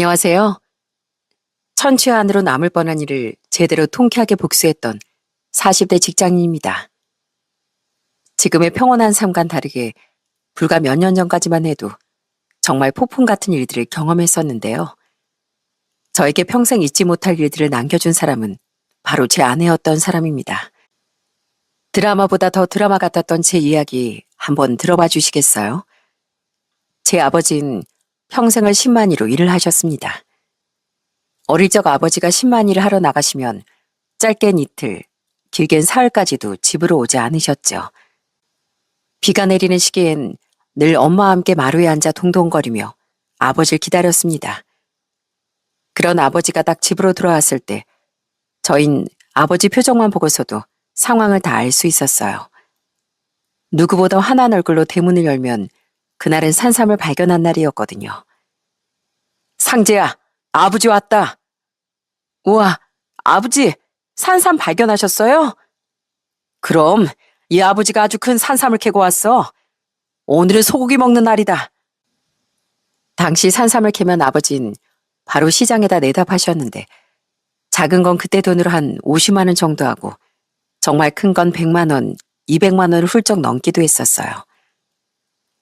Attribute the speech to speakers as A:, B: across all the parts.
A: 안녕하세요. 천추 안으로 남을 뻔한 일을 제대로 통쾌하게 복수했던 40대 직장인입니다. 지금의 평온한 삶과는 다르게 불과 몇 년 전까지만 해도 정말 폭풍 같은 일들을 경험했었는데요. 저에게 평생 잊지 못할 일들을 남겨준 사람은 바로 제 아내였던 사람입니다. 드라마보다 더 드라마 같았던 제 이야기 한번 들어봐 주시겠어요? 제 아버지는 평생을 10만리로 일을 하셨습니다. 어릴 적 아버지가 10만리를 하러 나가시면 짧게는 이틀, 길게는 사흘까지도 집으로 오지 않으셨죠. 비가 내리는 시기엔 늘 엄마와 함께 마루에 앉아 동동거리며 아버지를 기다렸습니다. 그런 아버지가 딱 집으로 돌아왔을 때 저흰 아버지 표정만 보고서도 상황을 다 알 수 있었어요. 누구보다 환한 얼굴로 대문을 열면 그날은 산삼을 발견한 날이었거든요. 상재야, 아버지 왔다. 우와, 아버지, 산삼 발견하셨어요? 그럼 이 아버지가 아주 큰 산삼을 캐고 왔어. 오늘은 소고기 먹는 날이다. 당시 산삼을 캐면 아버진 바로 시장에다 내다 파셨는데 작은 건 그때 돈으로 한 50만 원 정도 하고 정말 큰 건 100만 원, 200만 원을 훌쩍 넘기도 했었어요.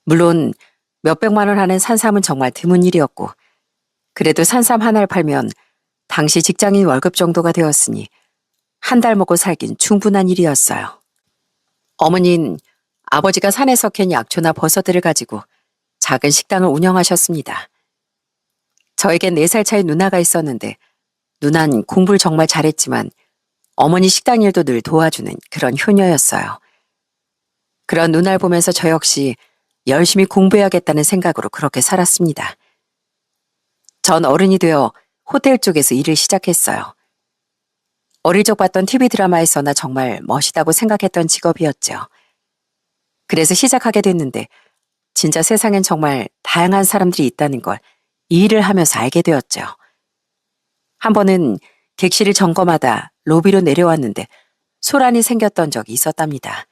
A: 물론 몇백만 원 하는 산삼은 정말 드문 일이었고 그래도 산삼 하나를 팔면 당시 직장인 월급 정도가 되었으니 한 달 먹고 살긴 충분한 일이었어요. 어머니는 아버지가 산에서 캔 약초나 버섯들을 가지고 작은 식당을 운영하셨습니다. 저에겐 4살 차이 누나가 있었는데 누나는 공부를 정말 잘했지만 어머니 식당 일도 늘 도와주는 그런 효녀였어요. 그런 누나를 보면서 저 역시 열심히 공부해야겠다는 생각으로 그렇게 살았습니다. 전 어른이 되어 호텔 쪽에서 일을 시작했어요. 어릴 적 봤던 TV 드라마에서나 정말 멋있다고 생각했던 직업이었죠. 그래서 시작하게 됐는데 진짜 세상엔 정말 다양한 사람들이 있다는 걸 이 일을 하면서 알게 되었죠. 한 번은 객실을 점검하다 로비로 내려왔는데 소란이 생겼던 적이 있었답니다.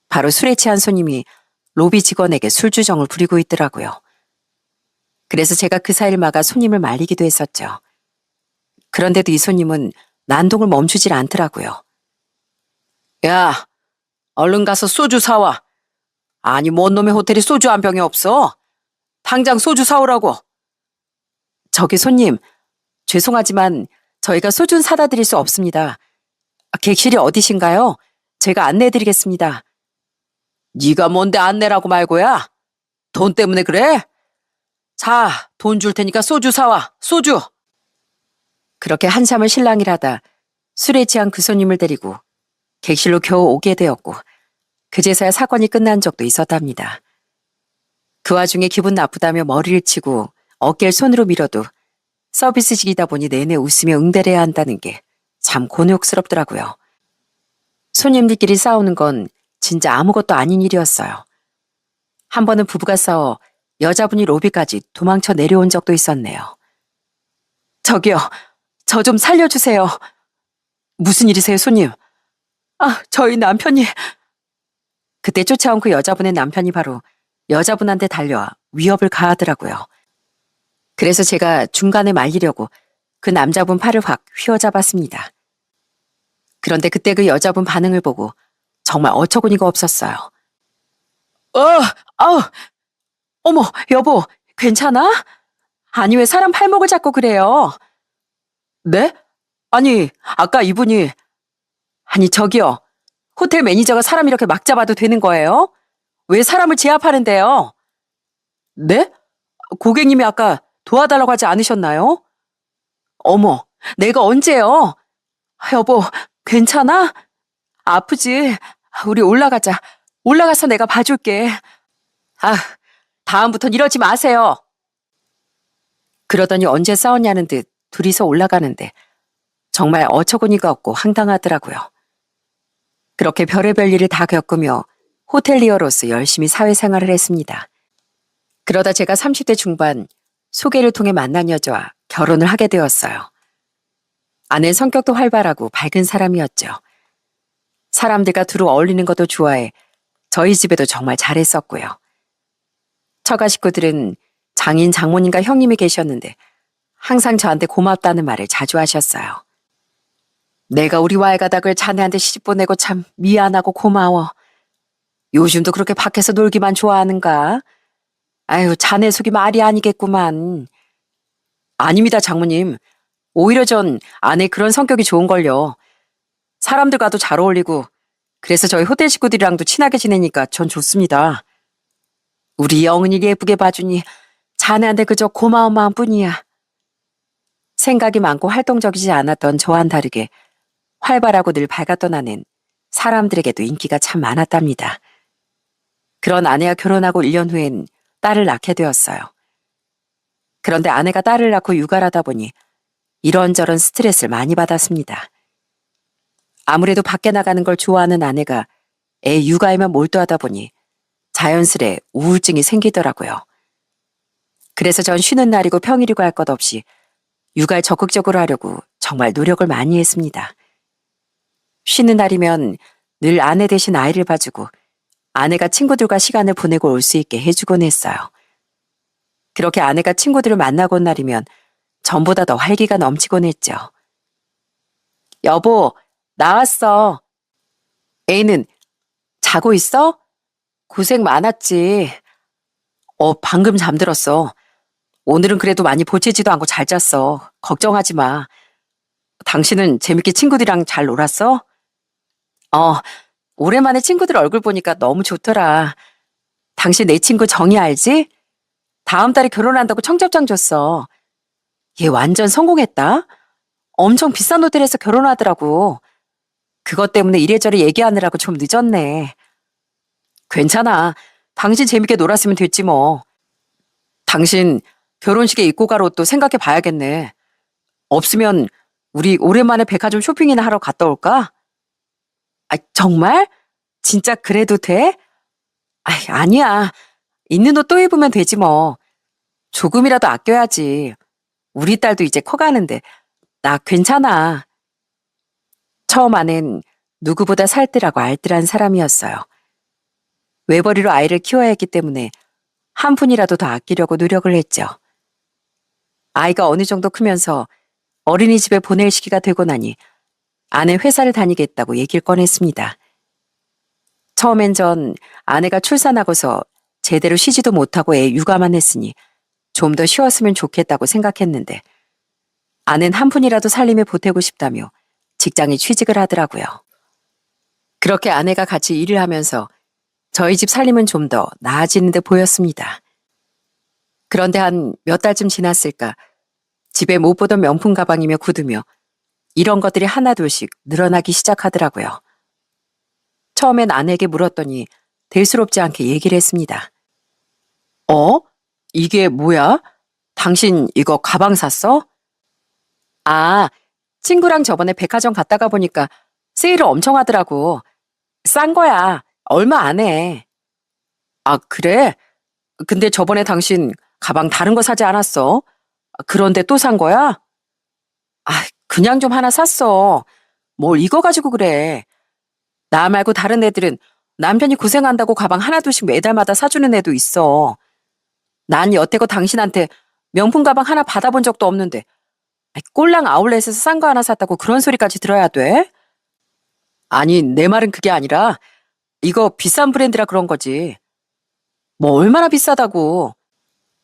A: 바로 술에 취한 손님이 로비 직원에게 술주정을 부리고 있더라고요. 그래서 제가 그 사이를 막아 손님을 말리기도 했었죠. 그런데도 이 손님은 난동을 멈추질 않더라고요. 야, 얼른 가서 소주 사와. 아니, 뭔 놈의 호텔에 소주 한 병이 없어? 당장 소주 사오라고. 저기 손님, 죄송하지만 저희가 소주는 사다 드릴 수 없습니다. 객실이 어디신가요? 제가 안내해드리겠습니다. 네가 뭔데 안내라고 말고야? 돈 때문에 그래? 자, 돈 줄 테니까 소주 사와, 소주. 그렇게 한참을 실랑이라다 술에 취한 그 손님을 데리고 객실로 겨우 오게 되었고 그제서야 사건이 끝난 적도 있었답니다. 그 와중에 기분 나쁘다며 머리를 치고 어깨를 손으로 밀어도 서비스직이다 보니 내내 웃으며 응대를 해야 한다는 게 참 곤욕스럽더라고요. 손님들끼리 싸우는 건 진짜 아무것도 아닌 일이었어요. 한 번은 부부가 싸워 여자분이 로비까지 도망쳐 내려온 적도 있었네요. 저기요, 저 좀 살려주세요. 무슨 일이세요, 손님? 저희 남편이... 그때 쫓아온 그 여자분의 남편이 바로 여자분한테 달려와 위협을 가하더라고요. 그래서 제가 중간에 말리려고 그 남자분 팔을 확 휘어잡았습니다. 그런데 그때 그 여자분 반응을 보고 정말 어처구니가 없었어요. 어머, 여보, 괜찮아? 아니, 왜 사람 팔목을 잡고 그래요? 네? 아니, 아까 이분이... 아니, 저기요. 호텔 매니저가 사람 이렇게 막 잡아도 되는 거예요? 왜 사람을 제압하는데요? 네? 고객님이 아까 도와달라고 하지 않으셨나요? 어머, 내가 언제요? 여보, 괜찮아? 아프지? 우리 올라가자. 올라가서 내가 봐줄게. 다음부턴 이러지 마세요. 그러더니 언제 싸웠냐는 듯 둘이서 올라가는데 정말 어처구니가 없고 황당하더라고요. 그렇게 별의별 일을 다 겪으며 호텔리어로서 열심히 사회생활을 했습니다. 그러다 제가 30대 중반 소개를 통해 만난 여자와 결혼을 하게 되었어요. 아내는 성격도 활발하고 밝은 사람이었죠. 사람들과 두루 어울리는 것도 좋아해 저희 집에도 정말 잘했었고요. 처가 식구들은 장인, 장모님과 형님이 계셨는데 항상 저한테 고맙다는 말을 자주 하셨어요. 내가 우리 와이가닥을 자네한테 시집 보내고 참 미안하고 고마워. 요즘도 그렇게 밖에서 놀기만 좋아하는가? 아유, 자네 속이 말이 아니겠구만. 아닙니다, 장모님. 오히려 전 아내 그런 성격이 좋은걸요. 사람들과도 잘 어울리고, 그래서 저희 호텔 식구들이랑도 친하게 지내니까 전 좋습니다. 우리 영은이 예쁘게 봐주니 자네한테 그저 고마운 마음뿐이야. 생각이 많고 활동적이지 않았던 저와는 다르게 활발하고 늘 밝았던 아내는 사람들에게도 인기가 참 많았답니다. 그런 아내와 결혼하고 1년 후엔 딸을 낳게 되었어요. 그런데 아내가 딸을 낳고 육아를 하다 보니 이런저런 스트레스를 많이 받았습니다. 아무래도 밖에 나가는 걸 좋아하는 아내가 애 육아에만 몰두하다 보니 자연스레 우울증이 생기더라고요. 그래서 전 쉬는 날이고 평일이고 할 것 없이 육아에 적극적으로 하려고 정말 노력을 많이 했습니다. 쉬는 날이면 늘 아내 대신 아이를 봐주고 아내가 친구들과 시간을 보내고 올 수 있게 해주곤 했어요. 그렇게 아내가 친구들을 만나고 온 날이면 전보다 더 활기가 넘치곤 했죠. 여보, 나왔어. 애는 자고 있어? 고생 많았지. 방금 잠들었어. 오늘은 그래도 많이 보채지도 않고 잘 잤어. 걱정하지 마. 당신은 재밌게 친구들이랑 잘 놀았어? 어, 오랜만에 친구들 얼굴 보니까 너무 좋더라. 당신 내 친구 정희 알지? 다음 달에 결혼한다고 청첩장 줬어. 얘 완전 성공했다. 엄청 비싼 호텔에서 결혼하더라고. 그것 때문에 이래저래 얘기하느라고 좀 늦었네. 괜찮아. 당신 재밌게 놀았으면 됐지 뭐. 당신 결혼식에 입고 갈 옷도 생각해 봐야겠네. 없으면 우리 오랜만에 백화점 쇼핑이나 하러 갔다 올까? 아, 정말? 진짜 그래도 돼? 아니야. 있는 옷 또 입으면 되지 뭐. 조금이라도 아껴야지. 우리 딸도 이제 커가는데 나 괜찮아. 처음 아낸 누구보다 살뜰하고 알뜰한 사람이었어요. 외벌이로 아이를 키워야 했기 때문에 한 푼이라도 더 아끼려고 노력을 했죠. 아이가 어느 정도 크면서 어린이집에 보낼 시기가 되고 나니 아내 회사를 다니겠다고 얘기를 꺼냈습니다. 처음엔 전 아내가 출산하고서 제대로 쉬지도 못하고 애 육아만 했으니 좀 더 쉬었으면 좋겠다고 생각했는데 아내는 한 푼이라도 살림에 보태고 싶다며 직장에 취직을 하더라고요. 그렇게 아내가 같이 일을 하면서 저희 집 살림은 좀 더 나아지는 듯 보였습니다. 그런데 한 몇 달쯤 지났을까 집에 못 보던 명품 가방이며 구두며 이런 것들이 하나둘씩 늘어나기 시작하더라고요. 처음엔 아내에게 물었더니 대수롭지 않게 얘기를 했습니다. 이게 뭐야? 당신 이거 가방 샀어? 아, 친구랑 저번에 백화점 갔다가 보니까 세일을 엄청 하더라고. 싼 거야. 얼마 안 해. 아, 그래? 근데 저번에 당신 가방 다른 거 사지 않았어? 그런데 또 산 거야? 그냥 좀 하나 샀어. 뭘 이거 가지고 그래. 나 말고 다른 애들은 남편이 고생한다고 가방 하나둘씩 매달마다 사주는 애도 있어. 난 여태껏 당신한테 명품 가방 하나 받아본 적도 없는데 꼴랑 아울렛에서 싼 거 하나 샀다고 그런 소리까지 들어야 돼? 아니, 내 말은 그게 아니라 이거 비싼 브랜드라 그런 거지. 뭐 얼마나 비싸다고.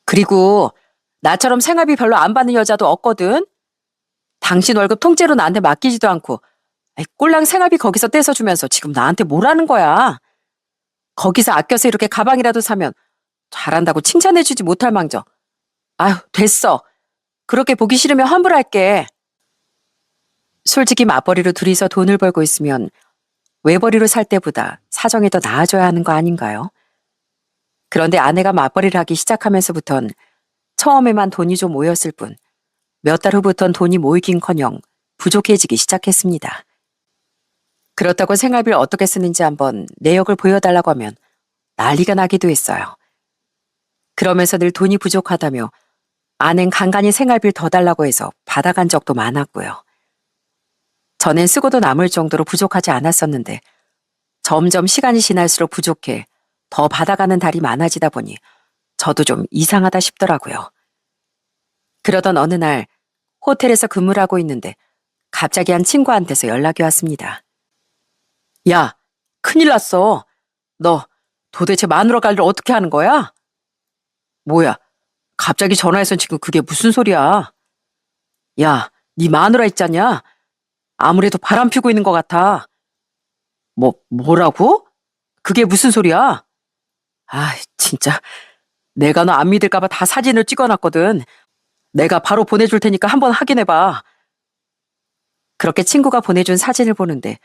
A: 그리고 나처럼 생활비 별로 안 받는 여자도 없거든. 당신 월급 통째로 나한테 맡기지도 않고 꼴랑 생활비 거기서 떼서주면서 지금 나한테 뭐라는 거야. 거기서 아껴서 이렇게 가방이라도 사면 잘한다고 칭찬해주지 못할 망정. 아휴, 됐어. 그렇게 보기 싫으면 환불할게. 솔직히 맞벌이로 둘이서 돈을 벌고 있으면 외벌이로 살 때보다 사정이 더 나아져야 하는 거 아닌가요? 그런데 아내가 맞벌이를 하기 시작하면서부턴 처음에만 돈이 좀 모였을 뿐 몇 달 후부턴 돈이 모이긴커녕 부족해지기 시작했습니다. 그렇다고 생활비를 어떻게 쓰는지 한번 내역을 보여달라고 하면 난리가 나기도 했어요. 그러면서 늘 돈이 부족하다며 아낸 간간히 생활비를 더 달라고 해서 받아간 적도 많았고요. 전엔 쓰고도 남을 정도로 부족하지 않았었는데 점점 시간이 지날수록 부족해 더 받아가는 달이 많아지다 보니 저도 좀 이상하다 싶더라고요. 그러던 어느 날 호텔에서 근무를 하고 있는데 갑자기 한 친구한테서 연락이 왔습니다. 야, 큰일 났어. 너 도대체 마누라 관리를 어떻게 하는 거야? 뭐야, 갑자기 전화해서 지금 그게 무슨 소리야? 야, 네 마누라 있잖냐? 아무래도 바람 피고 있는 것 같아. 뭐라고? 그게 무슨 소리야? 아, 진짜. 내가 너 안 믿을까봐 다 사진을 찍어놨거든. 내가 바로 보내줄 테니까 한번 확인해봐. 그렇게 친구가 보내준 사진을 보는데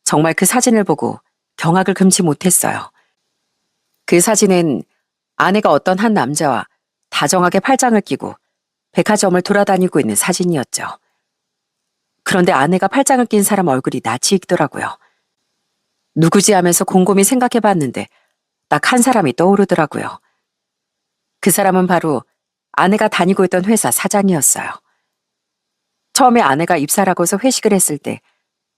A: 정말 그 사진을 보고 경악을 금치 못했어요. 그 사진엔 아내가 어떤 한 남자와 다정하게 팔짱을 끼고 백화점을 돌아다니고 있는 사진이었죠. 그런데 아내가 팔짱을 낀 사람 얼굴이 낯이 익더라고요. 누구지 하면서 곰곰이 생각해봤는데 딱 한 사람이 떠오르더라고요. 그 사람은 바로 아내가 다니고 있던 회사 사장이었어요. 처음에 아내가 입사를 하고서 회식을 했을 때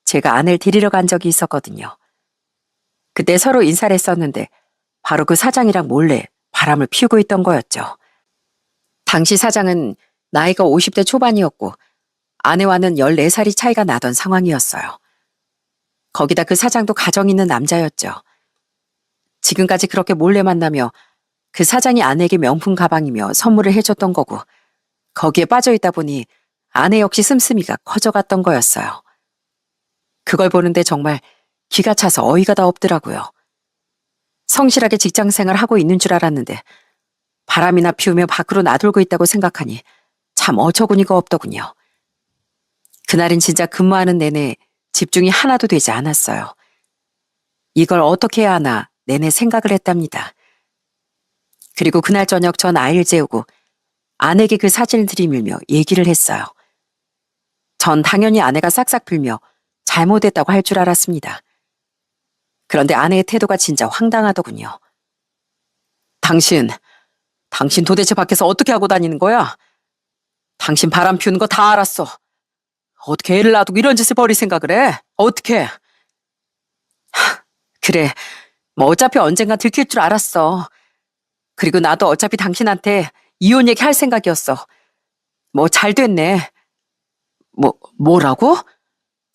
A: 제가 아내를 데리러 간 적이 있었거든요. 그때 서로 인사를 했었는데 바로 그 사장이랑 몰래 바람을 피우고 있던 거였죠. 당시 사장은 나이가 50대 초반이었고 아내와는 14살이 차이가 나던 상황이었어요. 거기다 그 사장도 가정 있는 남자였죠. 지금까지 그렇게 몰래 만나며 그 사장이 아내에게 명품 가방이며 선물을 해줬던 거고 거기에 빠져있다 보니 아내 역시 씀씀이가 커져갔던 거였어요. 그걸 보는데 정말 기가 차서 어이가 다 없더라고요. 성실하게 직장생활 하고 있는 줄 알았는데 바람이나 피우며 밖으로 나돌고 있다고 생각하니 참 어처구니가 없더군요. 그날은 진짜 근무하는 내내 집중이 하나도 되지 않았어요. 이걸 어떻게 해야 하나 내내 생각을 했답니다. 그리고 그날 저녁 전 아이를 재우고 아내에게 그 사진을 들이밀며 얘기를 했어요. 전 당연히 아내가 싹싹 빌며 잘못했다고 할 줄 알았습니다. 그런데 아내의 태도가 진짜 황당하더군요. 당신 도대체 밖에서 어떻게 하고 다니는 거야? 당신 바람 피우는 거 다 알았어. 어떻게 애를 놔두고 이런 짓을 벌일 생각을 해? 어떻게? 그래, 뭐 어차피 언젠가 들킬 줄 알았어. 그리고 나도 어차피 당신한테 이혼 얘기 할 생각이었어. 뭐 잘 됐네. 뭐라고?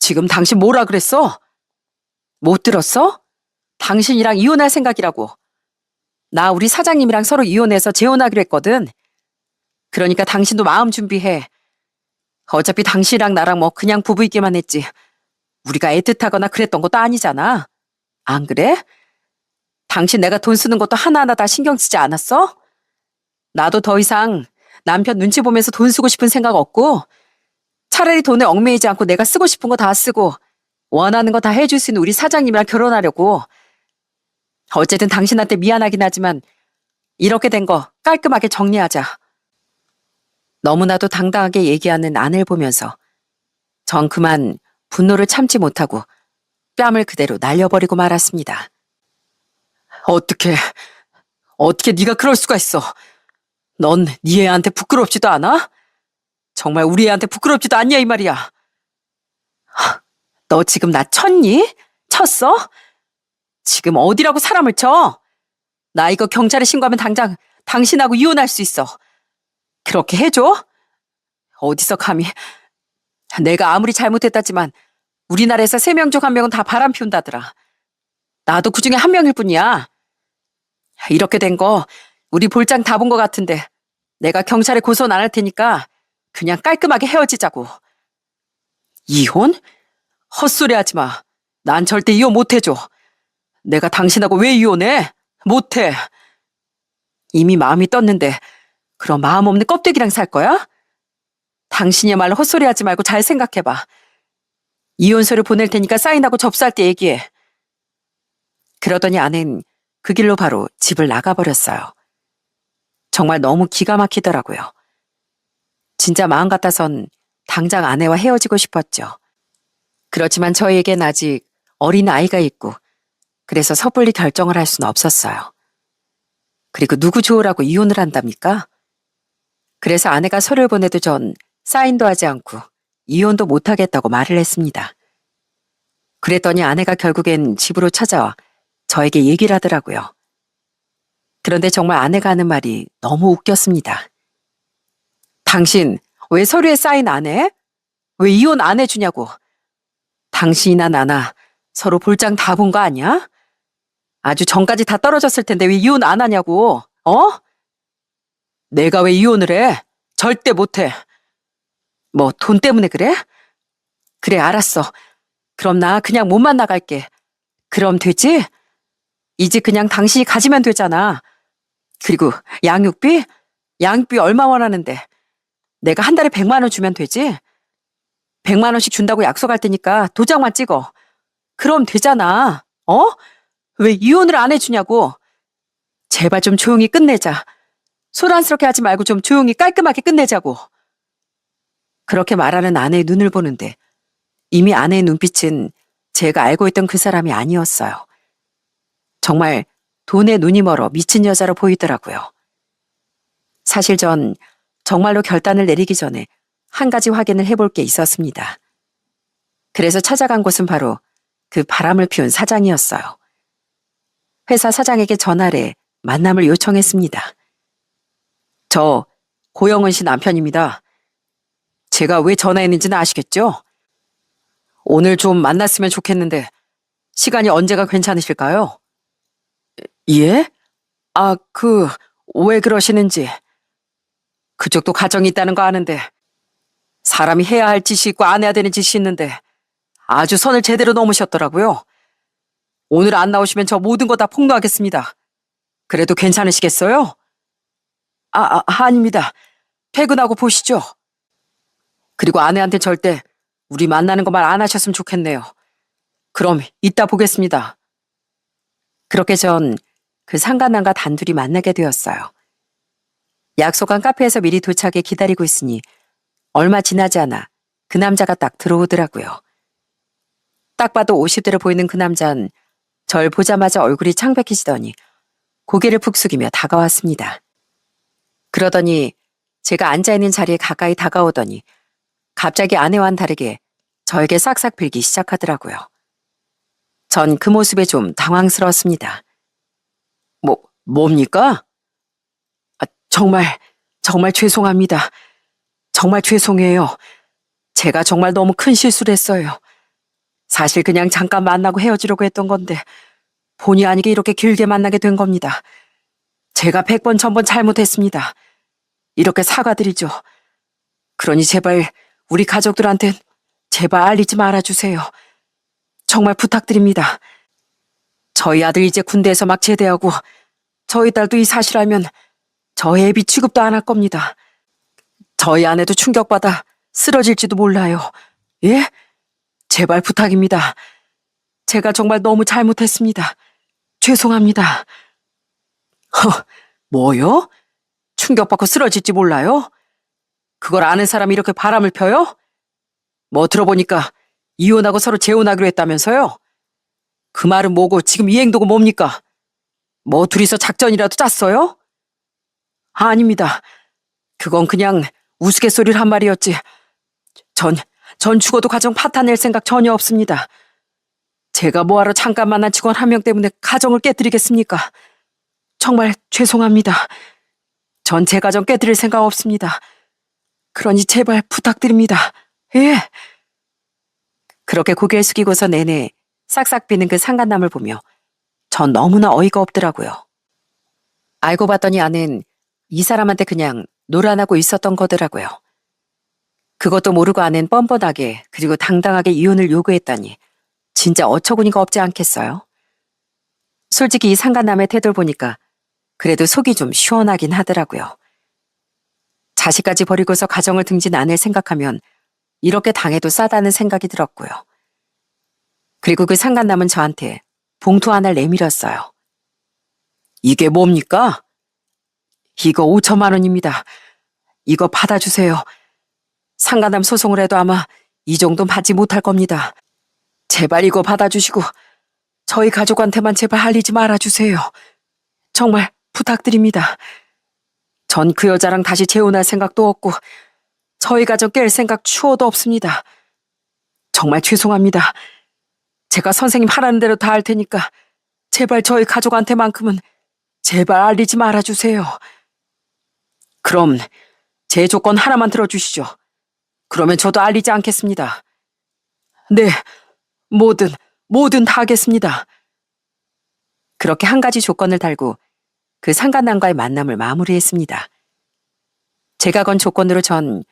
A: 지금 당신 뭐라 그랬어? 못 들었어? 당신이랑 이혼할 생각이라고. 나 우리 사장님이랑 서로 이혼해서 재혼하기로 했거든. 그러니까 당신도 마음 준비해. 어차피 당신이랑 나랑 뭐 그냥 부부이기만 했지. 우리가 애틋하거나 그랬던 것도 아니잖아. 안 그래? 당신 내가 돈 쓰는 것도 하나하나 다 신경 쓰지 않았어? 나도 더 이상 남편 눈치 보면서 돈 쓰고 싶은 생각 없고 차라리 돈에 얽매이지 않고 내가 쓰고 싶은 거 다 쓰고 원하는 거 다 해줄 수 있는 우리 사장님이랑 결혼하려고. 어쨌든 당신한테 미안하긴 하지만 이렇게 된 거 깔끔하게 정리하자. 너무나도 당당하게 얘기하는 아내를 보면서 전 그만 분노를 참지 못하고 뺨을 그대로 날려버리고 말았습니다. 어떻게 네가 그럴 수가 있어? 넌 네 애한테 부끄럽지도 않아? 정말 우리 애한테 부끄럽지도 않냐 이 말이야. 너 지금 나 쳤니? 쳤어? 지금 어디라고 사람을 쳐? 나 이거 경찰에 신고하면 당장 당신하고 이혼할 수 있어. 그렇게 해줘? 어디서 감히. 내가 아무리 잘못했다지만 우리나라에서 3명 중 1명은 다 바람 피운다더라. 나도 그중에 1명일 뿐이야. 이렇게 된 거 우리 볼장 다 본 거 같은데 내가 경찰에 고소는 안 할 테니까 그냥 깔끔하게 헤어지자고. 이혼? 헛소리 하지 마. 난 절대 이혼 못 해줘. 내가 당신하고 왜 이혼해? 못 해. 이미 마음이 떴는데 그럼 마음 없는 껍데기랑 살 거야? 당신이야말로 헛소리 하지 말고 잘 생각해봐. 이혼서를 보낼 테니까 사인하고 접수할 때 얘기해. 그러더니 아내는 그 길로 바로 집을 나가버렸어요. 정말 너무 기가 막히더라고요. 진짜 마음 같아선 당장 아내와 헤어지고 싶었죠. 그렇지만 저에겐 아직 어린 아이가 있고 그래서 섣불리 결정을 할 수는 없었어요. 그리고 누구 좋으라고 이혼을 한답니까? 그래서 아내가 서류를 보내도 전 사인도 하지 않고 이혼도 못하겠다고 말을 했습니다. 그랬더니 아내가 결국엔 집으로 찾아와 저에게 얘기를 하더라고요. 그런데 정말 아내가 하는 말이 너무 웃겼습니다. 당신 왜 서류에 사인 안 해? 왜 이혼 안 해주냐고. 당신이나 나나 서로 볼장 다 본 거 아니야? 아주 전까지 다 떨어졌을 텐데 왜 이혼 안 하냐고. 어? 내가 왜 이혼을 해? 절대 못 해. 뭐 돈 때문에 그래? 그래, 알았어. 그럼 나 그냥 몸만 나갈게. 그럼 되지? 이제 그냥 당신이 가지면 되잖아. 그리고 양육비? 양육비 얼마 원하는데? 내가 한 달에 100만 원 주면 되지? 100만 원씩 준다고 약속할 테니까 도장만 찍어. 그럼 되잖아. 어? 왜 이혼을 안 해주냐고. 제발 좀 조용히 끝내자. 소란스럽게 하지 말고 좀 조용히 깔끔하게 끝내자고. 그렇게 말하는 아내의 눈을 보는데 이미 아내의 눈빛은 제가 알고 있던 그 사람이 아니었어요. 정말 돈에 눈이 멀어 미친 여자로 보이더라고요. 사실 전 정말로 결단을 내리기 전에 한 가지 확인을 해볼 게 있었습니다. 그래서 찾아간 곳은 바로 그 바람을 피운 사장이었어요. 회사 사장에게 전화를 해 만남을 요청했습니다. 저 고영은 씨 남편입니다. 제가 왜 전화했는지는 아시겠죠? 오늘 좀 만났으면 좋겠는데 시간이 언제가 괜찮으실까요? 예? 왜 그러시는지. 그쪽도 가정이 있다는 거 아는데 사람이 해야 할 짓이 있고 안 해야 되는 짓이 있는데 아주 선을 제대로 넘으셨더라고요. 오늘 안 나오시면 저 모든 거 다 폭로하겠습니다. 그래도 괜찮으시겠어요? 아닙니다. 퇴근하고 보시죠. 그리고 아내한테 절대 우리 만나는 거 말 안 하셨으면 좋겠네요. 그럼 이따 보겠습니다. 그렇게 전 그 상간남과 단둘이 만나게 되었어요. 약속한 카페에서 미리 도착해 기다리고 있으니 얼마 지나지 않아 그 남자가 딱 들어오더라고요. 딱 봐도 50대로 보이는 그 남자는 절 보자마자 얼굴이 창백해지더니 고개를 푹 숙이며 다가왔습니다. 그러더니 제가 앉아있는 자리에 가까이 다가오더니 갑자기 아내와는 다르게 저에게 싹싹 빌기 시작하더라고요. 전 그 모습에 좀 당황스러웠습니다. 뭡니까? 정말 죄송합니다. 정말 죄송해요. 제가 정말 너무 큰 실수를 했어요. 사실 그냥 잠깐 만나고 헤어지려고 했던 건데 본의 아니게 이렇게 길게 만나게 된 겁니다. 제가 100번 1000번 잘못했습니다. 이렇게 사과드리죠. 그러니 제발 우리 가족들한텐 제발 알리지 말아주세요. 정말 부탁드립니다. 저희 아들 이제 군대에서 막 제대하고 저희 딸도 이 사실 알면 저희 애비 취급도 안 할 겁니다. 저희 아내도 충격받아 쓰러질지도 몰라요. 예? 제발 부탁입니다. 제가 정말 너무 잘못했습니다. 죄송합니다. 뭐요? 충격받고 쓰러질지 몰라요? 그걸 아는 사람이 이렇게 바람을 펴요? 뭐 들어보니까 이혼하고 서로 재혼하기로 했다면서요? 그 말은 뭐고 지금 이 행동은 뭡니까? 뭐 둘이서 작전이라도 짰어요? 아닙니다. 그건 그냥 우스갯소리를 한 말이었지. 전 죽어도 가정 파탄낼 생각 전혀 없습니다. 제가 뭐하러 잠깐 만난 직원 한 명 때문에 가정을 깨뜨리겠습니까? 정말 죄송합니다. 전 제 가정 깨뜨릴 생각 없습니다. 그러니 제발 부탁드립니다. 예. 그렇게 고개를 숙이고서 내내 싹싹 비는 그 상간남을 보며 전 너무나 어이가 없더라고요. 알고 봤더니 아는 이 사람한테 그냥 노란하고 있었던 거더라고요. 그것도 모르고 아는 뻔뻔하게 그리고 당당하게 이혼을 요구했다니 진짜 어처구니가 없지 않겠어요? 솔직히 이 상간남의 태도를 보니까 그래도 속이 좀 시원하긴 하더라고요. 자식까지 버리고서 가정을 등진 아내를 생각하면 이렇게 당해도 싸다는 생각이 들었고요. 그리고 그 상간남은 저한테 봉투 하나를 내밀었어요. 이게 뭡니까? 이거 5천만 원입니다. 이거 받아주세요. 상간남 소송을 해도 아마 이 정도는 받지 못할 겁니다. 제발 이거 받아주시고 저희 가족한테만 제발 알리지 말아주세요. 정말 부탁드립니다. 전 그 여자랑 다시 재혼할 생각도 없고 저희 가족 깰 생각 추호도 없습니다. 정말 죄송합니다. 제가 선생님 하라는 대로 다 할 테니까 제발 저희 가족한테만큼은 제발 알리지 말아주세요. 그럼 제 조건 하나만 들어주시죠. 그러면 저도 알리지 않겠습니다. 네, 뭐든 다 하겠습니다. 그렇게 한 가지 조건을 달고 그 상간남과의 만남을 마무리했습니다. 제가 건 조건으로 전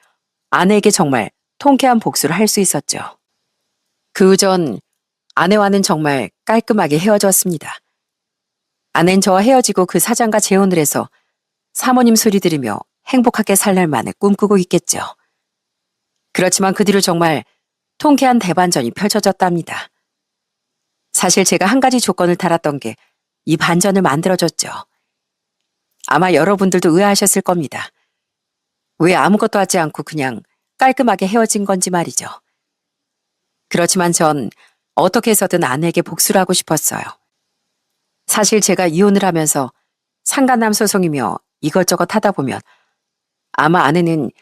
A: 아내에게 정말 통쾌한 복수를 할 수 있었죠. 그 후 전 아내와는 정말 깔끔하게 헤어졌습니다. 아내는 저와 헤어지고 그 사장과 재혼을 해서 사모님 소리 들으며 행복하게 살 날만을 꿈꾸고 있겠죠. 그렇지만 그 뒤로 정말 통쾌한 대반전이 펼쳐졌답니다. 사실 제가 한 가지 조건을 달았던 게 이 반전을 만들어줬죠. 아마 여러분들도 의아하셨을 겁니다. 왜 아무것도 하지 않고 그냥 깔끔하게 헤어진 건지 말이죠. 그렇지만 전 어떻게 해서든 아내에게 복수를 하고 싶었어요. 사실 제가 이혼을 하면서 상간남 소송이며 이것저것 하다 보면 아마 아내는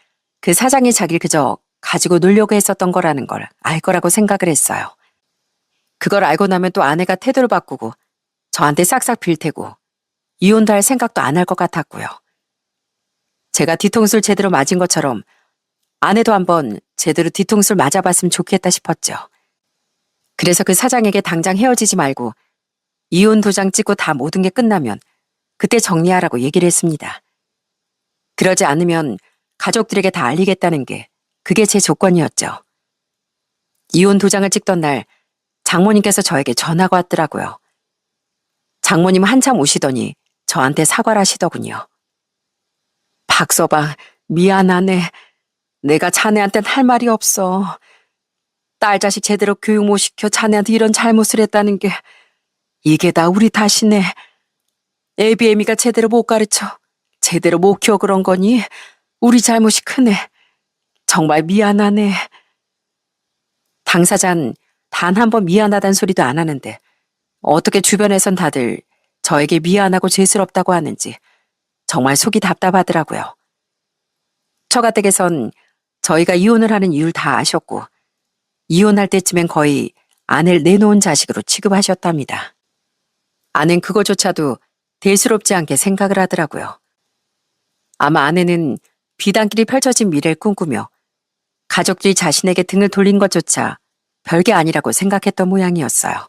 A: 그 사장이 자기를 그저 가지고 놀려고 했었던 거라는 걸 알 거라고 생각을 했어요. 그걸 알고 나면 또 아내가 태도를 바꾸고 저한테 싹싹 빌 테고 이혼도 할 생각도 안 할 것 같았고요. 제가 뒤통수를 제대로 맞은 것처럼 아내도 한번 제대로 뒤통수를 맞아봤으면 좋겠다 싶었죠. 그래서 그 사장에게 당장 헤어지지 말고 이혼 도장 찍고 다 모든 게 끝나면 그때 정리하라고 얘기를 했습니다. 그러지 않으면 가족들에게 다 알리겠다는 게 그게 제 조건이었죠. 이혼 도장을 찍던 날 장모님께서 저에게 전화가 왔더라고요. 장모님은 한참 우시더니 저한테 사과를 하시더군요. 박서방, 미안하네. 내가 자네한텐 할 말이 없어. 딸 자식 제대로 교육 못 시켜 자네한테 이런 잘못을 했다는 게 이게 다 우리 탓이네. 애비애미가 제대로 못 가르쳐. 제대로 못 키워 그런 거니 우리 잘못이 크네. 정말 미안하네. 당사자는 단 한 번 미안하다는 소리도 안 하는데 어떻게 주변에선 다들 저에게 미안하고 죄스럽다고 하는지 정말 속이 답답하더라고요. 처가댁에선 저희가 이혼을 하는 이유를 다 아셨고 이혼할 때쯤엔 거의 아내를 내놓은 자식으로 취급하셨답니다. 아내는 그거조차도 대수롭지 않게 생각을 하더라고요. 아마 아내는 비단길이 펼쳐진 미래를 꿈꾸며 가족들이 자신에게 등을 돌린 것조차 별게 아니라고 생각했던 모양이었어요.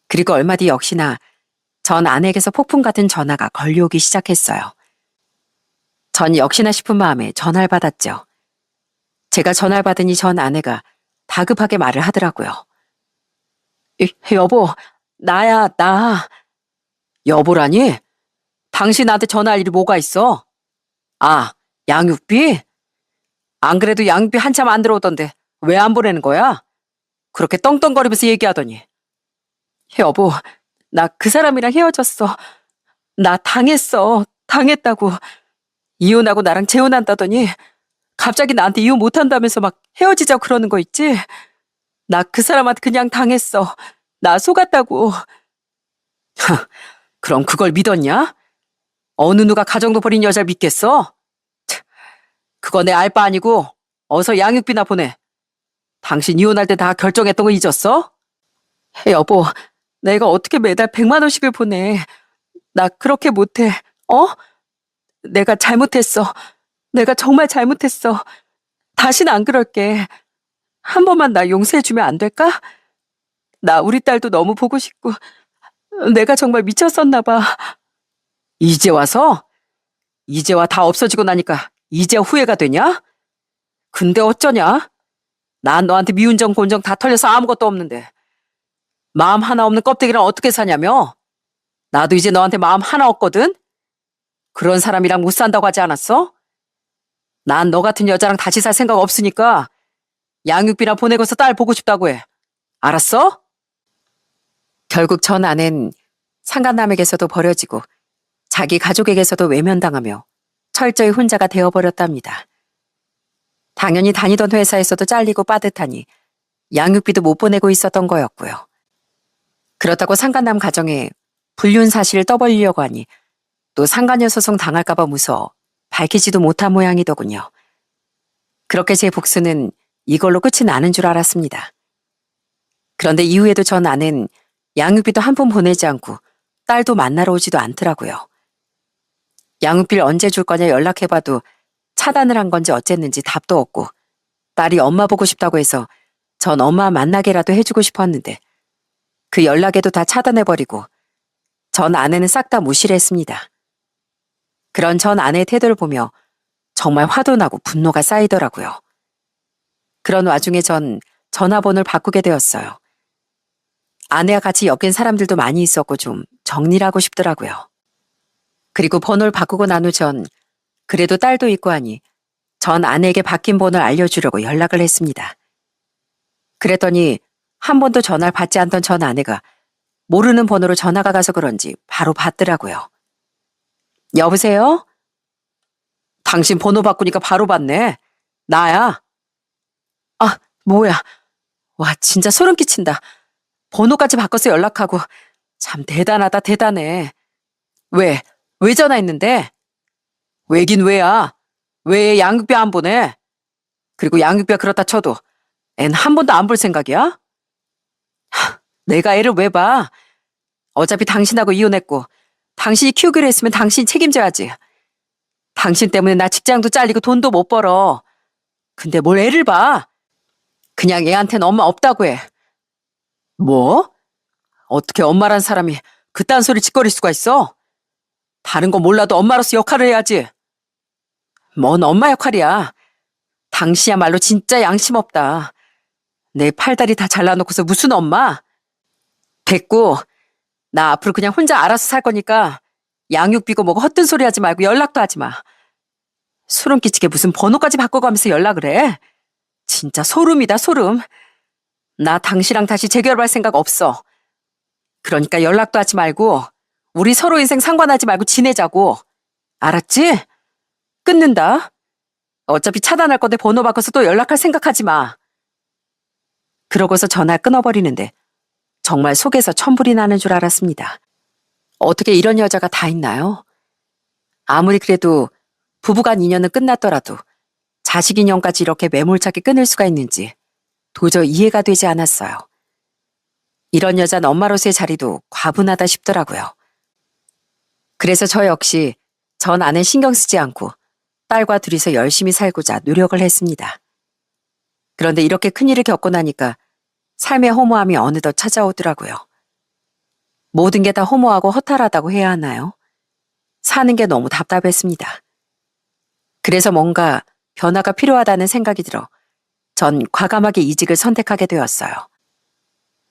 A: 그리고 얼마 뒤 역시나 전 아내에게서 폭풍 같은 전화가 걸려오기 시작했어요. 전 역시나 싶은 마음에 전화를 받았죠. 제가 전화를 받으니 전 아내가 다급하게 말을 하더라고요. 여보, 나야, 나. 여보라니? 당신 나한테 전화할 일이 뭐가 있어? 아, 양육비? 안 그래도 양육비 한참 안 들어오던데 왜 안 보내는 거야? 그렇게 떵떵거리면서 얘기하더니. 여보, 나 그 사람이랑 헤어졌어. 나 당했어. 당했다고. 이혼하고 나랑 재혼한다더니 갑자기 나한테 이혼 못한다면서 막 헤어지자고 그러는 거 있지? 나 그 사람한테 그냥 당했어. 나 속았다고. 그럼 그걸 믿었냐? 어느 누가 가정도 버린 여자를 믿겠어? 그거 내 알 바 아니고 어서 양육비나 보내. 당신 이혼할 때 다 결정했던 거 잊었어? 여보, 내가 어떻게 매달 100만 원씩을 보내. 나 그렇게 못해. 어? 내가 잘못했어. 내가 정말 잘못했어. 다시는 안 그럴게. 한 번만 나 용서해주면 안 될까? 나 우리 딸도 너무 보고 싶고 내가 정말 미쳤었나 봐. 이제 와서? 이제 와 다 없어지고 나니까 이제 후회가 되냐? 근데 어쩌냐? 난 너한테 미운정 곤정 다 털려서 아무것도 없는데 마음 하나 없는 껍데기랑 어떻게 사냐며? 나도 이제 너한테 마음 하나 없거든? 그런 사람이랑 못 산다고 하지 않았어? 난 너 같은 여자랑 다시 살 생각 없으니까 양육비나 보내고서 딸 보고 싶다고 해. 알았어? 결국 전 아내는 상간남에게서도 버려지고 자기 가족에게서도 외면당하며 철저히 혼자가 되어버렸답니다. 당연히 다니던 회사에서도 잘리고 빠듯하니 양육비도 못 보내고 있었던 거였고요. 그렇다고 상간남 가정에 불륜 사실을 떠벌리려고 하니 또 상간녀 소송 당할까봐 무서워 밝히지도 못한 모양이더군요. 그렇게 제 복수는 이걸로 끝이 나는 줄 알았습니다. 그런데 이후에도 전 아내는 양육비도 한 푼 보내지 않고 딸도 만나러 오지도 않더라고요. 양육비를 언제 줄 거냐 연락해봐도 차단을 한 건지 어쨌는지 답도 없고 딸이 엄마 보고 싶다고 해서 전 엄마 만나게라도 해주고 싶었는데 그 연락에도 다 차단해버리고 전 아내는 싹 다 무시를 했습니다. 그런 전 아내의 태도를 보며 정말 화도 나고 분노가 쌓이더라고요. 그런 와중에 전 전화번호를 바꾸게 되었어요. 아내와 같이 엮인 사람들도 많이 있었고 좀 정리를 하고 싶더라고요. 그리고 번호를 바꾸고 난 후 전 그래도 딸도 있고 하니 전 아내에게 바뀐 번호를 알려주려고 연락을 했습니다. 그랬더니 한 번도 전화를 받지 않던 전 아내가 모르는 번호로 전화가 가서 그런지 바로 받더라고요. 여보세요? 당신 번호 바꾸니까 바로 받네. 나야. 아, 뭐야. 와, 진짜 소름 끼친다. 번호까지 바꿔서 연락하고 참 대단하다, 대단해. 왜? 왜 전화했는데? 왜긴 왜야? 왜 양육비 안 보내? 그리고 양육비가 그렇다 쳐도 앤 한 번도 안 볼 생각이야? 내가 애를 왜 봐? 어차피 당신하고 이혼했고 당신이 키우기로 했으면 당신이 책임져야지. 당신 때문에 나 직장도 잘리고 돈도 못 벌어. 근데 뭘 애를 봐? 그냥 애한테는 엄마 없다고 해. 뭐? 어떻게 엄마란 사람이 그딴 소리 짓거릴 수가 있어? 다른 건 몰라도 엄마로서 역할을 해야지. 뭔 엄마 역할이야. 당신이야말로 진짜 양심 없다. 내 팔다리 다 잘라놓고서 무슨 엄마? 됐고, 나 앞으로 그냥 혼자 알아서 살 거니까 양육비고 뭐고 헛된 소리 하지 말고 연락도 하지 마. 소름 끼치게 무슨 번호까지 바꿔가면서 연락을 해? 진짜 소름이다, 소름. 나 당신이랑 다시 재결합할 생각 없어. 그러니까 연락도 하지 말고 우리 서로 인생 상관하지 말고 지내자고. 알았지? 끊는다. 어차피 차단할 건데 번호 바꿔서 또 연락할 생각하지 마. 그러고서 전화 끊어버리는데 정말 속에서 천불이 나는 줄 알았습니다. 어떻게 이런 여자가 다 있나요? 아무리 그래도 부부간 인연은 끝났더라도 자식 인연까지 이렇게 매몰차게 끊을 수가 있는지 도저히 이해가 되지 않았어요. 이런 여자는 엄마로서의 자리도 과분하다 싶더라고요. 그래서 저 역시 전 아내 신경 쓰지 않고 딸과 둘이서 열심히 살고자 노력을 했습니다. 그런데 이렇게 큰일을 겪고 나니까 삶의 허무함이 어느덧 찾아오더라고요. 모든 게 다 허무하고 허탈하다고 해야 하나요? 사는 게 너무 답답했습니다. 그래서 뭔가 변화가 필요하다는 생각이 들어 전 과감하게 이직을 선택하게 되었어요.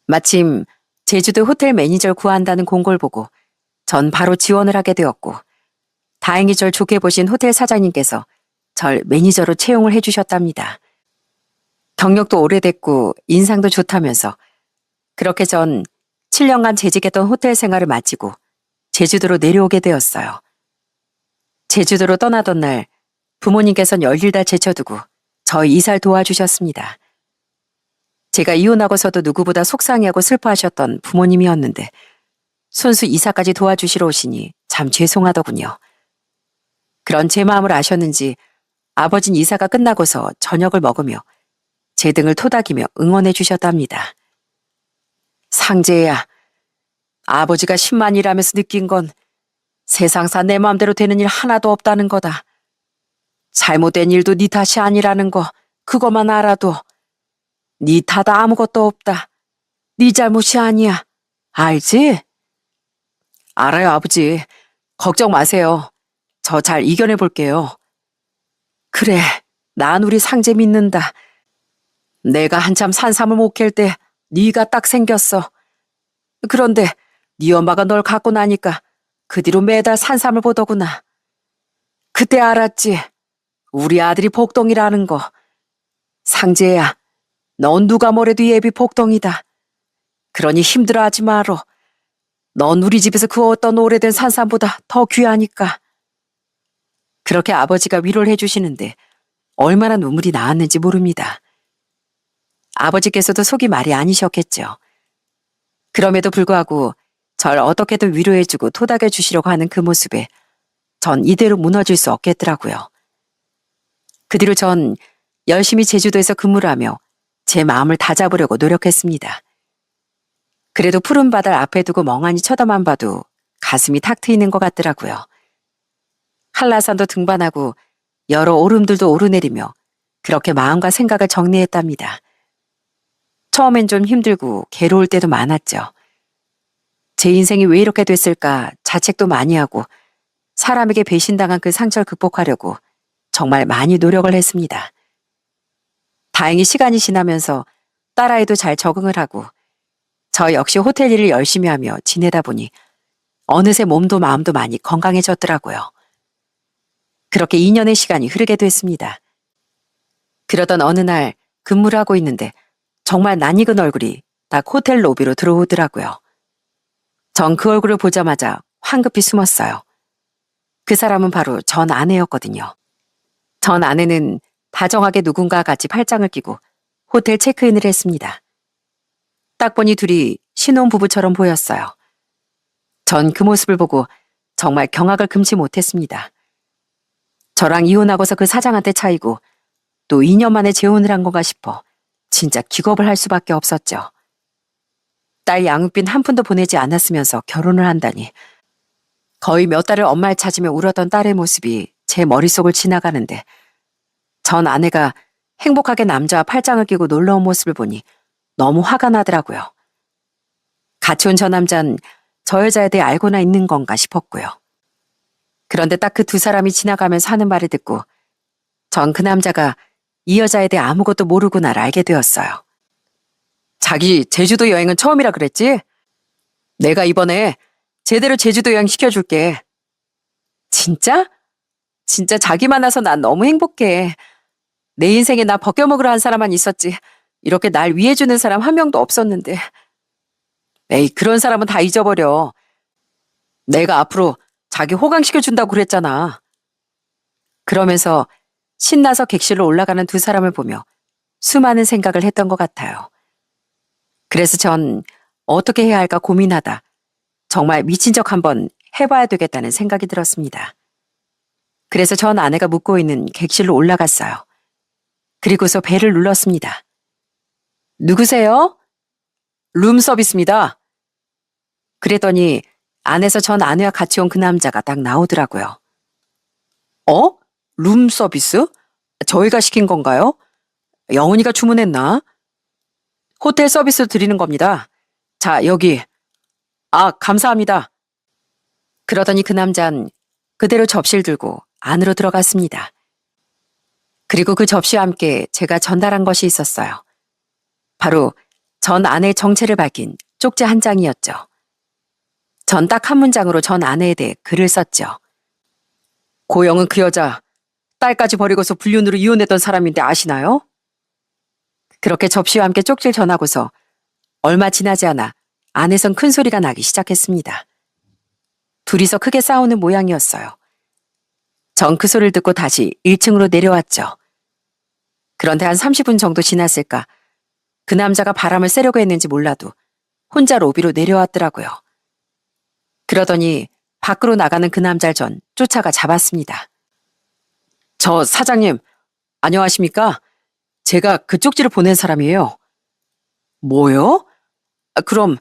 A: 마침 제주도 호텔 매니저를 구한다는 공고를 보고 전 바로 지원을 하게 되었고 다행히 절 좋게 보신 호텔 사장님께서 절 매니저로 채용을 해주셨답니다. 경력도 오래됐고 인상도 좋다면서 그렇게 전 7년간 재직했던 호텔 생활을 마치고 제주도로 내려오게 되었어요. 제주도로 떠나던 날 부모님께서는 열일 다 제쳐두고 저희 이사를 도와주셨습니다. 제가 이혼하고서도 누구보다 속상해하고 슬퍼하셨던 부모님이었는데 손수 이사까지 도와주시러 오시니 참 죄송하더군요. 그런 제 마음을 아셨는지 아버진 이사가 끝나고서 저녁을 먹으며 제 등을 토닥이며 응원해 주셨답니다. 상재야, 아버지가 10만 일하면서 느낀 건 세상사 내 마음대로 되는 일 하나도 없다는 거다. 잘못된 일도 네 탓이 아니라는 거 그것만 알아도 네 탓 아무것도 없다. 네 잘못이 아니야. 알지? 알아요, 아버지. 걱정 마세요. 저 잘 이겨내 볼게요. 그래, 난 우리 상재 믿는다. 내가 한참 산삼을 못 캘 때 네가 딱 생겼어. 그런데 네 엄마가 널 갖고 나니까 그 뒤로 매달 산삼을 보더구나. 그때 알았지. 우리 아들이 복덩이라는 거. 상재야, 넌 누가 뭐래도 예비 복덩이다. 그러니 힘들어하지 마로. 넌 우리 집에서 그 어떤 오래된 산삼보다 더 귀하니까. 그렇게 아버지가 위로를 해주시는데 얼마나 눈물이 나왔는지 모릅니다. 아버지께서도 속이 말이 아니셨겠죠. 그럼에도 불구하고 절 어떻게든 위로해주고 토닥여주시려고 하는 그 모습에 전 이대로 무너질 수 없겠더라고요. 그 뒤로 전 열심히 제주도에서 근무를 하며 제 마음을 다잡으려고 노력했습니다. 그래도 푸른 바다를 앞에 두고 멍하니 쳐다만 봐도 가슴이 탁 트이는 것 같더라고요. 한라산도 등반하고 여러 오름들도 오르내리며 그렇게 마음과 생각을 정리했답니다. 처음엔 좀 힘들고 괴로울 때도 많았죠. 제 인생이 왜 이렇게 됐을까 자책도 많이 하고 사람에게 배신당한 그 상처를 극복하려고 정말 많이 노력을 했습니다. 다행히 시간이 지나면서 딸아이도 잘 적응을 하고 저 역시 호텔 일을 열심히 하며 지내다 보니 어느새 몸도 마음도 많이 건강해졌더라고요. 그렇게 2년의 시간이 흐르게 됐습니다. 그러던 어느 날 근무를 하고 있는데 정말 낯익은 얼굴이 딱 호텔 로비로 들어오더라고요. 전 그 얼굴을 보자마자 황급히 숨었어요. 그 사람은 바로 전 아내였거든요. 전 아내는 다정하게 누군가와 같이 팔짱을 끼고 호텔 체크인을 했습니다. 딱 보니 둘이 신혼부부처럼 보였어요. 전 그 모습을 보고 정말 경악을 금치 못했습니다. 저랑 이혼하고서 그 사장한테 차이고 또 2년 만에 재혼을 한 건가 싶어 진짜 기겁을 할 수밖에 없었죠. 딸 양육비는 한 푼도 보내지 않았으면서 결혼을 한다니. 거의 몇 달을 엄마를 찾으며 울었던 딸의 모습이 제 머릿속을 지나가는데 전 아내가 행복하게 남자와 팔짱을 끼고 놀러온 모습을 보니 너무 화가 나더라고요. 같이 온 저 남자는 저 여자에 대해 알고나 있는 건가 싶었고요. 그런데 딱 그 두 사람이 지나가면서 하는 말을 듣고 전 그 남자가 이 여자에 대해 아무것도 모르구나를 알게 되었어요. 자기 제주도 여행은 처음이라 그랬지? 내가 이번에 제대로 제주도 여행 시켜줄게. 진짜? 진짜 자기 만나서 난 너무 행복해. 내 인생에 나 벗겨먹으러 한 사람만 있었지. 이렇게 날 위해주는 사람 한 명도 없었는데. 에이, 그런 사람은 다 잊어버려. 내가 앞으로 자기 호강시켜준다고 그랬잖아. 그러면서 신나서 객실로 올라가는 두 사람을 보며 수많은 생각을 했던 것 같아요. 그래서 전 어떻게 해야 할까 고민하다 정말 미친 척 한번 해봐야 되겠다는 생각이 들었습니다. 그래서 전 아내가 묵고 있는 객실로 올라갔어요. 그리고서 벨을 눌렀습니다. 누구세요? 룸 서비스입니다. 그랬더니 안에서 전 아내와 같이 온 그 남자가 딱 나오더라고요. 어? 룸 서비스? 저희가 시킨 건가요? 영은이가 주문했나? 호텔 서비스 드리는 겁니다. 자, 여기. 아, 감사합니다. 그러더니 그 남자는 그대로 접시를 들고 안으로 들어갔습니다. 그리고 그 접시와 함께 제가 전달한 것이 있었어요. 바로 전 아내의 정체를 밝힌 쪽지 한 장이었죠. 전 딱 한 문장으로 전 아내에 대해 글을 썼죠. 고영은 그 여자 딸까지 버리고서 불륜으로 이혼했던 사람인데 아시나요? 그렇게 접시와 함께 쪽지를 전하고서 얼마 지나지 않아 안에선 큰 소리가 나기 시작했습니다. 둘이서 크게 싸우는 모양이었어요. 전 그 소리를 듣고 다시 1층으로 내려왔죠. 그런데 한 30분 정도 지났을까 그 남자가 바람을 쐬려고 했는지 몰라도 혼자 로비로 내려왔더라고요. 그러더니 밖으로 나가는 그 남자를 전 쫓아가 잡았습니다. 저 사장님, 안녕하십니까? 제가 그 쪽지를 보낸 사람이에요. 뭐요? 그럼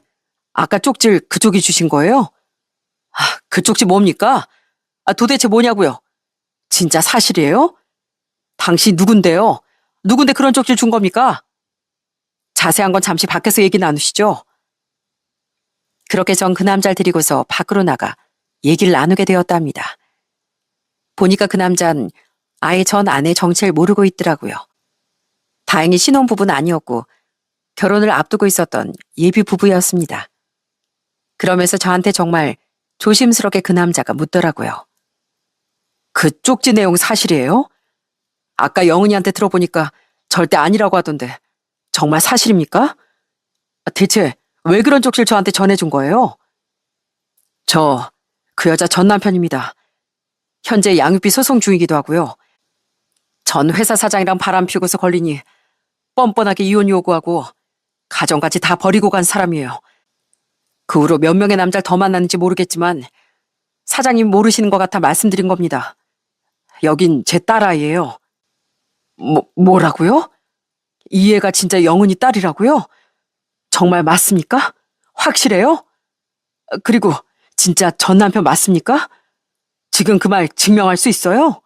A: 아까 쪽지를 그쪽이 주신 거예요? 그 쪽지 뭡니까? 도대체 뭐냐고요? 진짜 사실이에요? 당신 누군데요? 누군데 그런 쪽지를 준 겁니까? 자세한 건 잠시 밖에서 얘기 나누시죠. 그렇게 전 그 남자를 데리고서 밖으로 나가 얘기를 나누게 되었답니다. 보니까 그 남자는 아예 전 아내의 정체를 모르고 있더라고요. 다행히 신혼부부는 아니었고 결혼을 앞두고 있었던 예비 부부였습니다. 그러면서 저한테 정말 조심스럽게 그 남자가 묻더라고요. 그 쪽지 내용 사실이에요? 아까 영은이한테 들어보니까 절대 아니라고 하던데 정말 사실입니까? 대체 왜 그런 쪽지를 저한테 전해준 거예요? 저 그 여자 전 남편입니다. 현재 양육비 소송 중이기도 하고요. 전 회사 사장이랑 바람 피우고서 걸리니 뻔뻔하게 이혼 요구하고 가정까지 다 버리고 간 사람이에요. 그 후로 몇 명의 남자를 더 만났는지 모르겠지만 사장님 모르시는 것 같아 말씀드린 겁니다. 여긴 제 딸아이예요. 뭐라고요? 이 애가 진짜 영은이 딸이라고요? 정말 맞습니까? 확실해요? 그리고 진짜 전 남편 맞습니까? 지금 그 말 증명할 수 있어요?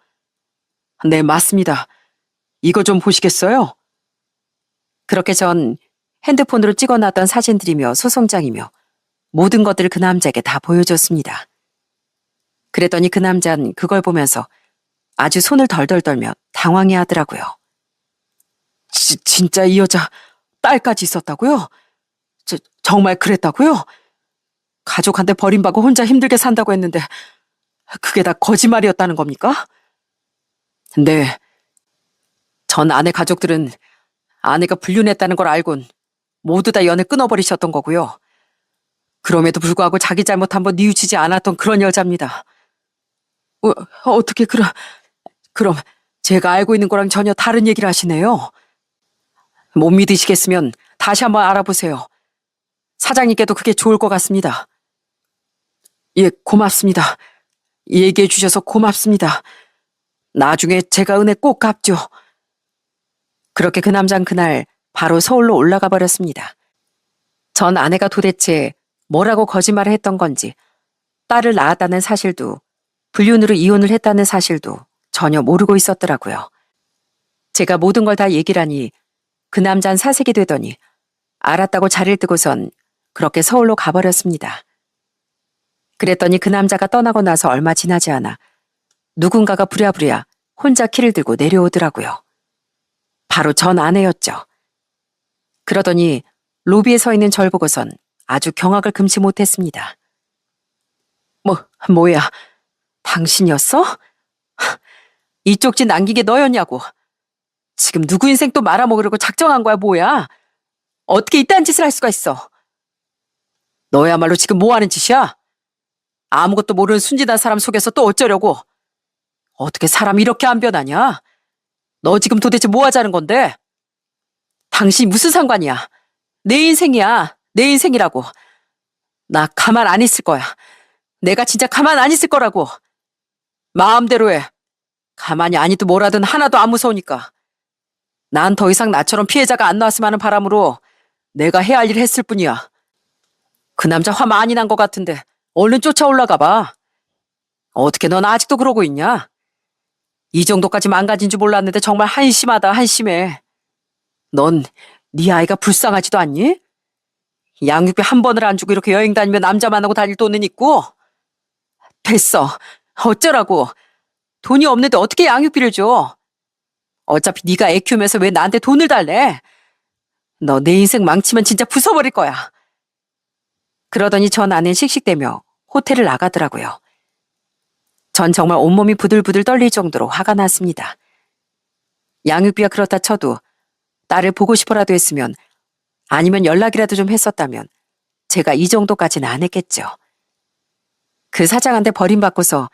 A: 네, 맞습니다. 이거 좀 보시겠어요? 그렇게 전 핸드폰으로 찍어놨던 사진들이며 소송장이며 모든 것들을 그 남자에게 다 보여줬습니다. 그랬더니 그 남자는 그걸 보면서 아주 손을 덜덜 떨며 당황해 하더라고요. 진짜 이 여자 딸까지 있었다고요? 정말 그랬다고요? 가족한테 버림받고 혼자 힘들게 산다고 했는데 그게 다 거짓말이었다는 겁니까? 네. 전 아내 가족들은 아내가 불륜했다는 걸 알곤 모두 다 연을 끊어버리셨던 거고요. 그럼에도 불구하고 자기 잘못 한번 뉘우치지 않았던 그런 여자입니다. 어떻게 그럼 제가 알고 있는 거랑 전혀 다른 얘기를 하시네요. 못 믿으시겠으면 다시 한번 알아보세요. 사장님께도 그게 좋을 것 같습니다. 예, 고맙습니다. 얘기해 주셔서 고맙습니다. 나중에 제가 은혜 꼭 갚죠. 그렇게 그 남자는 그날 바로 서울로 올라가 버렸습니다. 전 아내가 도대체 뭐라고 거짓말을 했던 건지, 딸을 낳았다는 사실도, 불륜으로 이혼을 했다는 사실도 전혀 모르고 있었더라고요. 제가 모든 걸 다 얘기를 하니 그 남자는 사색이 되더니 알았다고 자리를 뜨고선 그렇게 서울로 가버렸습니다. 그랬더니 그 남자가 떠나고 나서 얼마 지나지 않아 누군가가 부랴부랴 혼자 키를 들고 내려오더라고요. 바로 전 아내였죠. 그러더니 로비에 서 있는 절 보고선 아주 경악을 금치 못했습니다. 뭐야, 당신이었어? 이쪽 집 남긴 게 너였냐고. 지금 누구 인생 또 말아먹으려고 작정한 거야, 뭐야? 어떻게 이딴 짓을 할 수가 있어? 너야말로 지금 뭐 하는 짓이야? 아무것도 모르는 순진한 사람 속에서 또 어쩌려고? 어떻게 사람이 이렇게 안 변하냐? 너 지금 도대체 뭐 하자는 건데? 당신이 무슨 상관이야? 내 인생이야. 내 인생이라고. 나 가만 안 있을 거야. 내가 진짜 가만 안 있을 거라고. 마음대로 해. 가만히 안 있도 뭐라든 하나도 안 무서우니까. 난 더 이상 나처럼 피해자가 안 나왔으면 하는 바람으로 내가 해야 할 일을 했을 뿐이야. 그 남자 화 많이 난 것 같은데 얼른 쫓아 올라가 봐. 어떻게 넌 아직도 그러고 있냐? 이 정도까지 망가진 줄 몰랐는데 정말 한심하다, 한심해. 넌 네 아이가 불쌍하지도 않니? 양육비 한 번을 안 주고 이렇게 여행 다니며 남자 만나고 다닐 돈은 있고? 됐어. 어쩌라고. 돈이 없는데 어떻게 양육비를 줘? 어차피 네가 애 키우면서 왜 나한테 돈을 달래? 너 내 인생 망치면 진짜 부숴버릴 거야. 그러더니 전 아내는 씩씩대며 호텔을 나가더라고요. 전 정말 온몸이 부들부들 떨릴 정도로 화가 났습니다. 양육비가 그렇다 쳐도 딸을 보고 싶어라도 했으면, 아니면 연락이라도 좀 했었다면 제가 이 정도까지는 안 했겠죠. 그 사장한테 버림받고서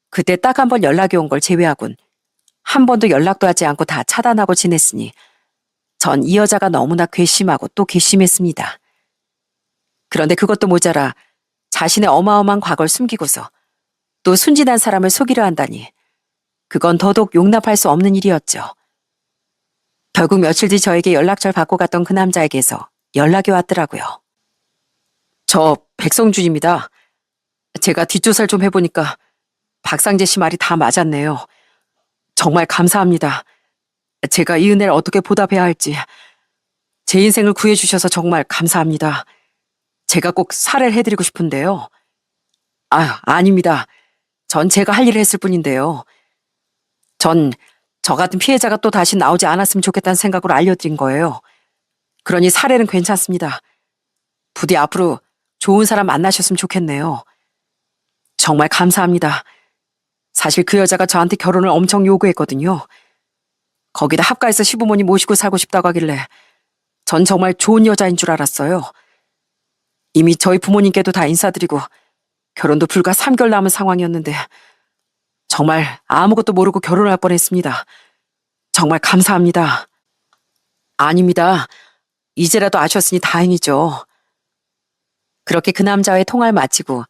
A: 그때 딱 한 번 연락이 온 걸 제외하곤 한 번도 연락도 하지 않고 다 차단하고 지냈으니 전 이 여자가 너무나 괘씸하고 또 괘씸했습니다. 그런데 그것도 모자라 자신의 어마어마한 과거를 숨기고서 또 순진한 사람을 속이려 한다니, 그건 더더욱 용납할 수 없는 일이었죠. 결국 며칠 뒤 저에게 연락처를 받고 갔던 그 남자에게서 연락이 왔더라고요. 저 백성준입니다. 제가 뒷조사를 좀 해보니까 박상재 씨 말이 다 맞았네요. 정말 감사합니다. 제가 이 은혜를 어떻게 보답해야 할지. 제 인생을 구해주셔서 정말 감사합니다. 제가 꼭 살해를 해드리고 싶은데요. 아닙니다. 전 제가 할 일을 했을 뿐인데요. 전 저 같은 피해자가 또 다시 나오지 않았으면 좋겠다는 생각으로 알려드린 거예요. 그러니 살해는 괜찮습니다. 부디 앞으로 좋은 사람 만나셨으면 좋겠네요. 정말 감사합니다. 사실 그 여자가 저한테 결혼을 엄청 요구했거든요. 거기다 합가해서 시부모님 모시고 살고 싶다고 하길래 전 정말 좋은 여자인 줄 알았어요. 이미 저희 부모님께도 다 인사드리고 결혼도 불과 3개월 남은 상황이었는데 정말 아무것도 모르고 결혼할 뻔했습니다. 정말 감사합니다. 아닙니다. 이제라도 아셨으니 다행이죠. 그렇게 그 남자와의 통화를 마치고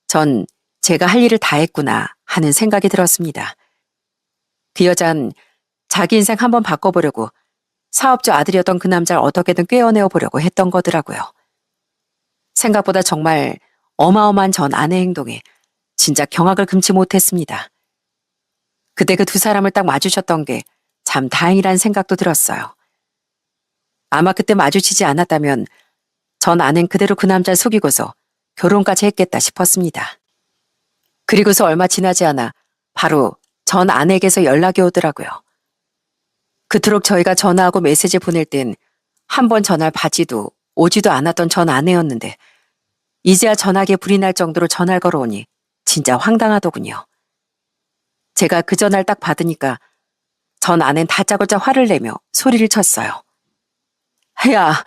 A: 전 제가 할 일을 다 했구나 하는 생각이 들었습니다. 그 여잔 자기 인생 한번 바꿔보려고 사업주 아들이었던 그 남자를 어떻게든 꿰어내어 보려고 했던 거더라고요. 생각보다 정말 어마어마한 전 아내 행동에 진짜 경악을 금치 못했습니다. 그때 그 두 사람을 딱 마주쳤던 게 참 다행이라는 생각도 들었어요. 아마 그때 마주치지 않았다면 전 아내는 그대로 그 남자를 속이고서 결혼까지 했겠다 싶었습니다. 그리고서 얼마 지나지 않아 바로 전 아내에게서 연락이 오더라고요. 그토록 저희가 전화하고 메시지 보낼 땐 한 번 전화를 받지도 오지도 않았던 전 아내였는데 이제야 전화기에 불이 날 정도로 전화를 걸어오니 진짜 황당하더군요. 제가 그 전화를 딱 받으니까 전 아내는 다짜고짜 화를 내며 소리를 쳤어요. 야,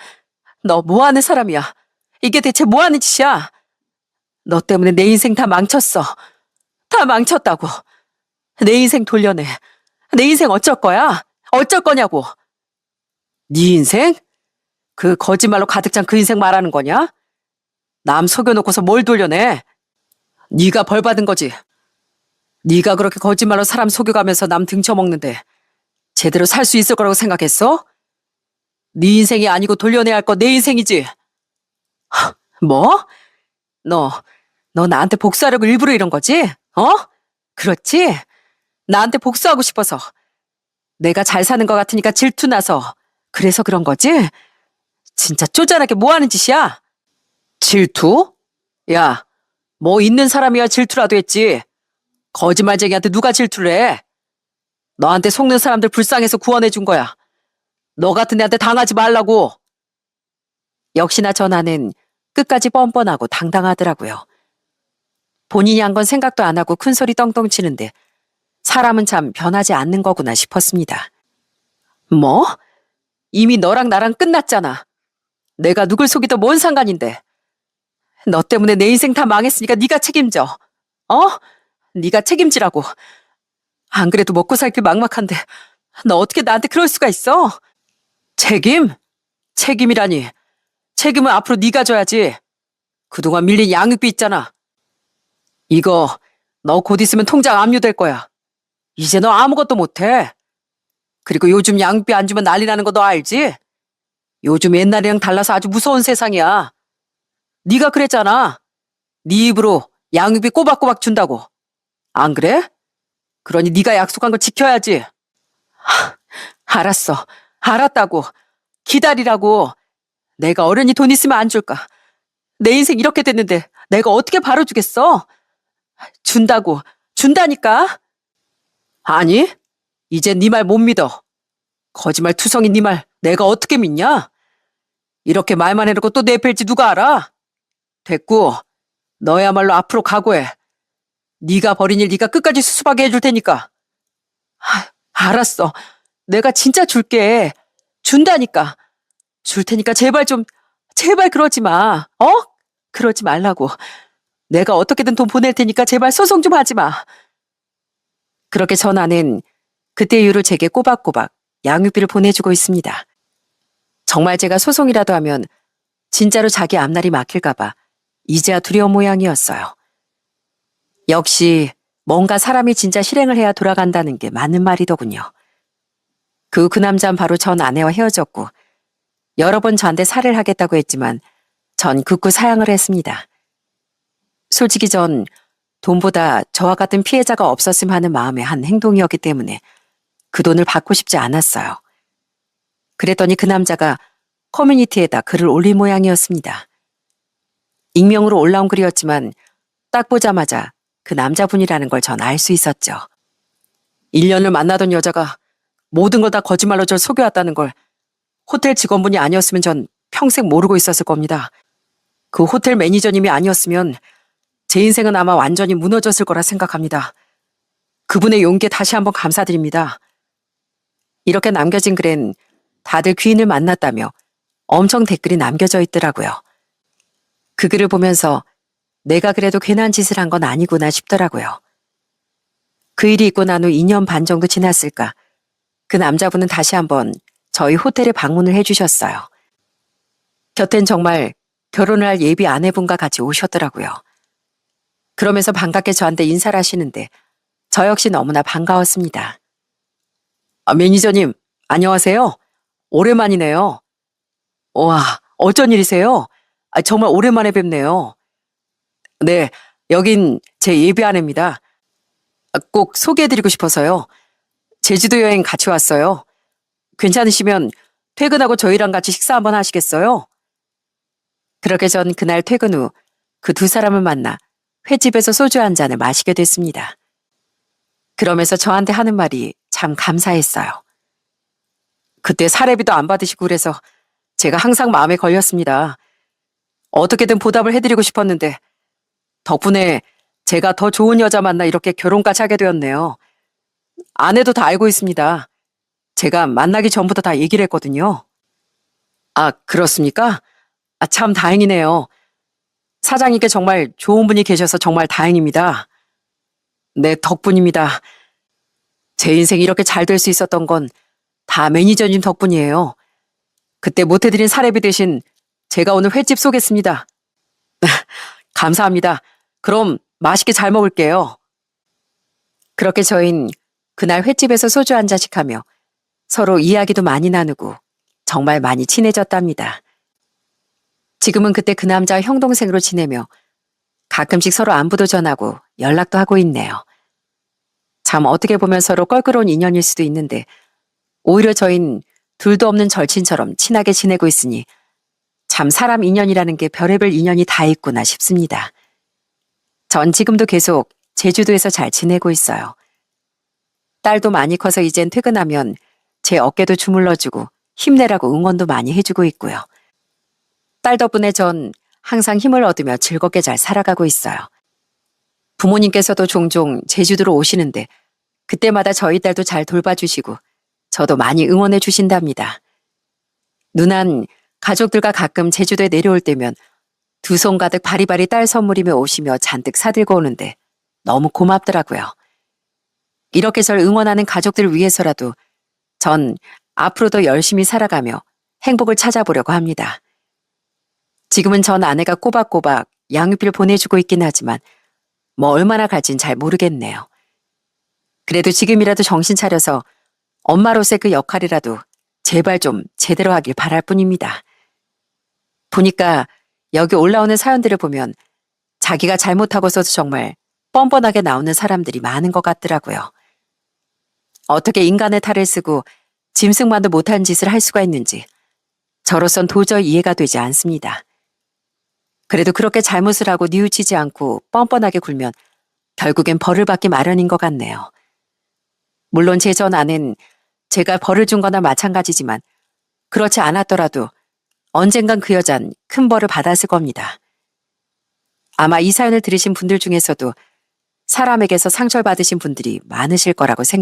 A: 너 뭐하는 사람이야? 이게 대체 뭐하는 짓이야? 너 때문에 내 인생 다 망쳤어. 다 망쳤다고. 내 인생 돌려내. 내 인생 어쩔 거야? 어쩔 거냐고. 네 인생? 그 거짓말로 가득 찬 그 인생 말하는 거냐? 남 속여놓고서 뭘 돌려내? 네가 벌 받은 거지. 네가 그렇게 거짓말로 사람 속여가면서 남 등쳐먹는데 제대로 살 수 있을 거라고 생각했어? 네 인생이 아니고 돌려내야 할 거 내 인생이지. 뭐? 너 나한테 복수하려고 일부러 이런 거지? 어? 그렇지? 나한테 복수하고 싶어서. 내가 잘 사는 것 같으니까 질투나서. 그래서 그런 거지? 진짜 쪼잔하게 뭐 하는 짓이야? 질투? 야, 뭐 있는 사람이야 질투라도 했지. 거짓말쟁이한테 누가 질투를 해? 너한테 속는 사람들 불쌍해서 구원해 준 거야. 너 같은 애한테 당하지 말라고. 역시나 전화는 끝까지 뻔뻔하고 당당하더라고요. 본인이 한 건 생각도 안 하고 큰소리 떵떵 치는데 사람은 참 변하지 않는 거구나 싶었습니다. 뭐? 이미 너랑 나랑 끝났잖아. 내가 누굴 속이도 뭔 상관인데. 너 때문에 내 인생 다 망했으니까 네가 책임져. 어? 네가 책임지라고. 안 그래도 먹고 살기 막막한데 너 어떻게 나한테 그럴 수가 있어? 책임? 책임이라니. 책임은 앞으로 네가 져야지. 그동안 밀린 양육비 있잖아. 이거 너 곧 있으면 통장 압류될 거야. 이제 너 아무것도 못해. 그리고 요즘 양육비 안 주면 난리 나는 거 너 알지? 요즘 옛날이랑 달라서 아주 무서운 세상이야. 네가 그랬잖아. 네 입으로 양육비 꼬박꼬박 준다고. 안 그래? 그러니 네가 약속한 걸 지켜야지. 알았어. 알았다고. 기다리라고. 내가 어련히 돈 있으면 안 줄까. 내 인생 이렇게 됐는데 내가 어떻게 바로 주겠어? 준다고. 준다니까. 아니, 이제 네 말 못 믿어. 거짓말 투성이 네 말 내가 어떻게 믿냐? 이렇게 말만 해놓고 또 내팰지 누가 알아? 됐고, 너야말로 앞으로 각오해. 네가 벌인 일 네가 끝까지 수습하게 해줄 테니까. 알았어. 내가 진짜 줄게. 준다니까. 줄 테니까 제발 그러지 마. 어? 그러지 말라고. 내가 어떻게든 돈 보낼 테니까 제발 소송 좀 하지 마. 그렇게 전화는 그때 이후로 제게 꼬박꼬박 양육비를 보내주고 있습니다. 정말 제가 소송이라도 하면 진짜로 자기 앞날이 막힐까봐 이제야 두려운 모양이었어요. 역시 뭔가 사람이 진짜 실행을 해야 돌아간다는 게 맞는 말이더군요. 그 남자는 바로 전 아내와 헤어졌고 여러 번 저한테 살해를 하겠다고 했지만 전 극구 사양을 했습니다. 솔직히 전 돈보다 저와 같은 피해자가 없었으면 하는 마음의 한 행동이었기 때문에 그 돈을 받고 싶지 않았어요. 그랬더니 그 남자가 커뮤니티에다 글을 올린 모양이었습니다. 익명으로 올라온 글이었지만 딱 보자마자 그 남자분이라는 걸 전 알 수 있었죠. 1년을 만나던 여자가 모든 걸 다 거짓말로 절 속여왔다는 걸 호텔 직원분이 아니었으면 전 평생 모르고 있었을 겁니다. 그 호텔 매니저님이 아니었으면 제 인생은 아마 완전히 무너졌을 거라 생각합니다. 그분의 용기에 다시 한번 감사드립니다. 이렇게 남겨진 글엔 다들 귀인을 만났다며 엄청 댓글이 남겨져 있더라고요. 그 글을 보면서 내가 그래도 괜한 짓을 한 건 아니구나 싶더라고요. 그 일이 있고 난 후 2년 반 정도 지났을까 그 남자분은 다시 한번 저희 호텔에 방문을 해주셨어요. 곁엔 정말 결혼을 할 예비 아내분과 같이 오셨더라고요. 그러면서 반갑게 저한테 인사를 하시는데 저 역시 너무나 반가웠습니다. 매니저님, 안녕하세요. 오랜만이네요. 와, 어쩐 일이세요? 정말 오랜만에 뵙네요. 네, 여긴 제 예비 아내입니다. 꼭 소개해드리고 싶어서요. 제주도 여행 같이 왔어요. 괜찮으시면 퇴근하고 저희랑 같이 식사 한번 하시겠어요? 그렇게 전 그날 퇴근 후 그 두 사람을 만나 횟집에서 소주 한 잔을 마시게 됐습니다. 그러면서 저한테 하는 말이 참 감사했어요. 그때 사례비도 안 받으시고 그래서 제가 항상 마음에 걸렸습니다. 어떻게든 보답을 해드리고 싶었는데 덕분에 제가 더 좋은 여자 만나 이렇게 결혼까지 하게 되었네요. 아내도 다 알고 있습니다. 제가 만나기 전부터 다 얘기를 했거든요. 아, 그렇습니까? 아, 참 다행이네요. 사장님께 정말 좋은 분이 계셔서 정말 다행입니다. 네, 덕분입니다. 제 인생이 이렇게 잘 될 수 있었던 건 다 매니저님 덕분이에요. 그때 못해드린 사례비 대신 제가 오늘 횟집 쏘겠습니다. 감사합니다. 그럼 맛있게 잘 먹을게요. 그렇게 저흰 그날 횟집에서 소주 한 잔씩 하며 서로 이야기도 많이 나누고 정말 많이 친해졌답니다. 지금은 그때 그 남자와 형 동생으로 지내며 가끔씩 서로 안부도 전하고 연락도 하고 있네요. 참 어떻게 보면 서로 껄끄러운 인연일 수도 있는데 오히려 저흰 둘도 없는 절친처럼 친하게 지내고 있으니 참 사람 인연이라는 게 별의별 인연이 다 있구나 싶습니다. 전 지금도 계속 제주도에서 잘 지내고 있어요. 딸도 많이 커서 이젠 퇴근하면 제 어깨도 주물러주고 힘내라고 응원도 많이 해주고 있고요. 딸 덕분에 전 항상 힘을 얻으며 즐겁게 잘 살아가고 있어요. 부모님께서도 종종 제주도로 오시는데 그때마다 저희 딸도 잘 돌봐주시고 저도 많이 응원해 주신답니다. 누난 가족들과 가끔 제주도에 내려올 때면 두 손 가득 바리바리 딸 선물이며 오시며 잔뜩 사들고 오는데 너무 고맙더라고요. 이렇게 절 응원하는 가족들을 위해서라도 전 앞으로도 열심히 살아가며 행복을 찾아보려고 합니다. 지금은 전 아내가 꼬박꼬박 양육비를 보내주고 있긴 하지만 뭐 얼마나 갈진 잘 모르겠네요. 그래도 지금이라도 정신 차려서 엄마로서의 그 역할이라도 제발 좀 제대로 하길 바랄 뿐입니다. 보니까 여기 올라오는 사연들을 보면 자기가 잘못하고서도 정말 뻔뻔하게 나오는 사람들이 많은 것 같더라고요. 어떻게 인간의 탈을 쓰고 짐승만도 못한 짓을 할 수가 있는지 저로선 도저히 이해가 되지 않습니다. 그래도 그렇게 잘못을 하고 뉘우치지 않고 뻔뻔하게 굴면 결국엔 벌을 받기 마련인 것 같네요. 물론 제 전 아내는 제가 벌을 준 거나 마찬가지지만 그렇지 않았더라도 언젠간 그 여잔 큰 벌을 받았을 겁니다. 아마 이 사연을 들으신 분들 중에서도 사람에게서 상처를 받으신 분들이 많으실 거라고 생각합니다.